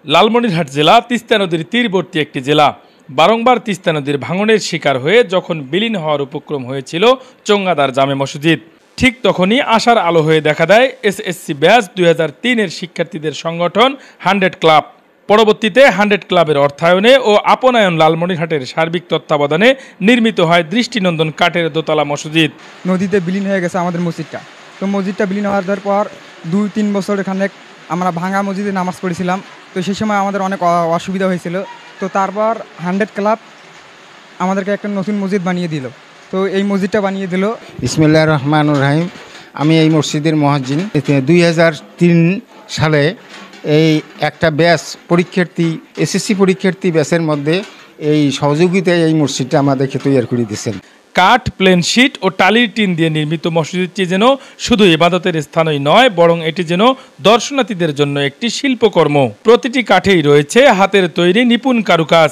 লালমনিরহাট জেলা তিস্তা নদীর তীরবর্তী একটি জেলা। বারংবার তিস্তা নদীর ভাঙনের শিকার হয়ে যখন বিলীন হওয়ার উপক্রম হয়েছিল চোংগাদার জামে মসজিদ, ঠিক তখনই আশার আলো হয়ে দেখা দেয় এসএসসি ব্যাচ 2003-এর শিক্ষার্থীদের সংগঠন 100 ক্লাব। পরবর্তীতে 100 ক্লাবের অর্থায়নে ও আপনায়ন লালমনিরহাটের সার্বিক তত্ত্বাবধানে নির্মিত হয় দৃষ্টিনন্দন কাঠের দোতলা মসজিদ। নদীতে বিলীন হয়ে গেছে আমাদের মসজিদটা। তো মসজিদটা বিলীন হওয়ার পর 2-3 বছর এখানে আমরা ভাঙা মসজিদে নামাজ পড়েছিলাম। তো সেই সময় আমাদের অনেক অসুবিধা হয়েছিল। তো তারপর 100 ক্লাব আমাদেরকে একটা নতুন মসজিদ বানিয়ে দিল। তো এই মসজিদটা বানিয়ে দিল। বিসমিল্লাহির রহমানির রহিম। আমি এই মসজিদের মুয়াজ্জিন। 2003 সালে এই একটা ব্যাচ পরীক্ষার্থী, এসএসসি পরীক্ষার্থী ব্যাচের মধ্যে এই সহযোগিতায় এই মসজিদটা আমাদেরকে তৈরি করে দিয়েছেন। কাঠ, প্লেন শিট ও টালির টিন দিয়ে নির্মিত মসজিদটি যেন শুধু ইবাদতের স্থানই নয়, বরং এটি যেন দর্শনার্থীদের জন্য একটি শিল্পকর্ম। প্রতিটি কাঠেই রয়েছে হাতের তৈরি নিপুণ কারুকাজ।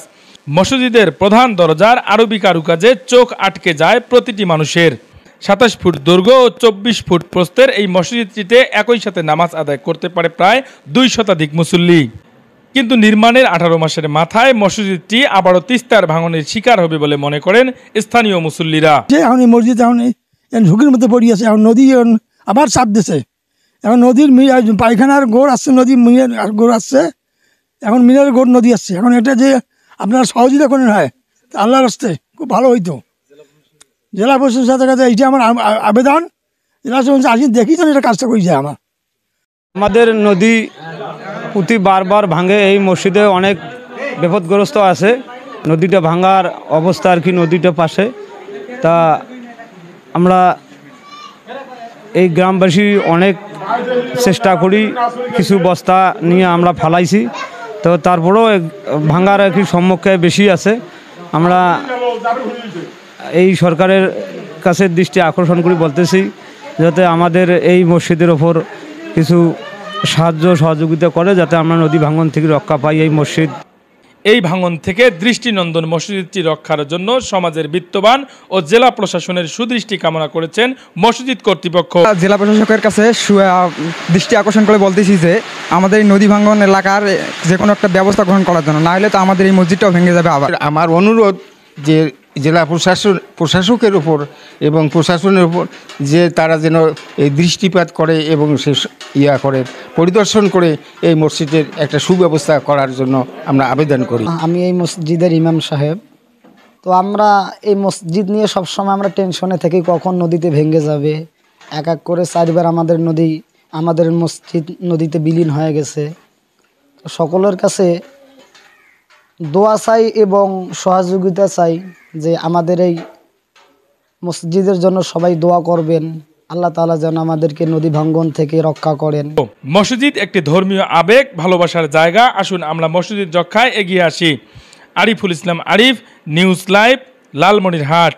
মসজিদের প্রধান দরজার আরবি কারুকাজে চোখ আটকে যায় প্রতিটি মানুষের। 27 ফুট দৈর্ঘ্য ও 24 ফুট প্রস্থের এই মসজিদটিতে একই সাথে নামাজ আদায় করতে পারে প্রায় 2 শতাধিক মুসল্লি। কিন্তু নির্মাণের 18 মাসের মাথায় মসজিদটি আবারও তিস্তার ভাঙনের শিকার হবে বলে মনে করেন স্থানীয় মুসল্লিরা। এখন এই মসজিদ এখন ঝুঁকির মধ্যে পড়িয়েছে। এখন নদী আবার চাপ দিছে। এখন নদীর পায়খানার গোড় আসছে, নদী গোড় আসছে, এখন মিনারের গোড় নদী আসছে। এখন এটা যে আপনারা সহযোগিতা করেন হয় আল্লাহর রাস্তে খুব ভালো হইতো। জেলা প্রশাসনের কাছে এইটা আমার আবেদন। জেলা প্রশাসন আসি দেখি তো এটা কাজটা করেছে। আমাদের নদী প্রতি বারবার ভাঙে। এই মসজিদে অনেক বিপদগ্রস্ত আছে। নদীটা ভাঙার অবস্থা আর কি নদীটা পাশে। তা আমরা এই গ্রামবাসী অনেক চেষ্টা করি, কিছু বস্তা নিয়ে আমরা ফালাইছি। তো তারপরেও ভাঙার আর কি সম্মুখে বেশি আছে। আমরা এই সরকারের কাছে দৃষ্টি আকর্ষণ করি বলতেছি যাতে আমাদের এই মসজিদের ওপর কিছু সাহায্য সহযোগিতা করে, যাতে আমরা নদী ভাঙন থেকে রক্ষা পাই। এই ভাঙন থেকে দৃষ্টিনন্দন মসজিদটি রক্ষার জন্য সমাজের বিত্তবান ও জেলা প্রশাসনের সুদৃষ্টি কামনা করেছেন মসজিদ কর্তৃপক্ষ। জেলা প্রশাসকের কাছে দৃষ্টি আকর্ষণ করে বলতেছি যে আমাদের এই নদী ভাঙন এলাকার যে কোনো একটা ব্যবস্থা গ্রহণ করার জন্য, না হলে তো আমাদের এই মসজিদটাও ভেঙে যাবে। আবার আমার অনুরোধ যে জেলা প্রশাসকের উপর এবং প্রশাসনের উপর যে তারা যেন এই দৃষ্টিপাত করে এবং সে পরিদর্শন করে এই মসজিদের একটা সুব্যবস্থা করার জন্য আমরা আবেদন করি। আমি এই মসজিদের ইমাম সাহেব। তো আমরা এই মসজিদ নিয়ে সবসময় আমরা টেনশনে থাকি কখন নদীতে ভেঙে যাবে। এক এক করে 4বার আমাদের মসজিদ নদীতে বিলীন হয়ে গেছে। তো সকলের কাছে দোয়া চাই এবং সহযোগিতা চাই যে আমাদের এই মসজিদের জন্য সবাই দোয়া করবেন। আল্লাহ তাআলা যেন আমাদেরকে নদী ভাঙ্গন থেকে রক্ষা করেন। মসজিদ একটি ধর্মীয় আবেগ, ভালোবাসার জায়গা। আসুন আমরা মসজিদ রক্ষায় এগিয়ে আসি। Ariful Islam Arif, news live, Lalmonirhat.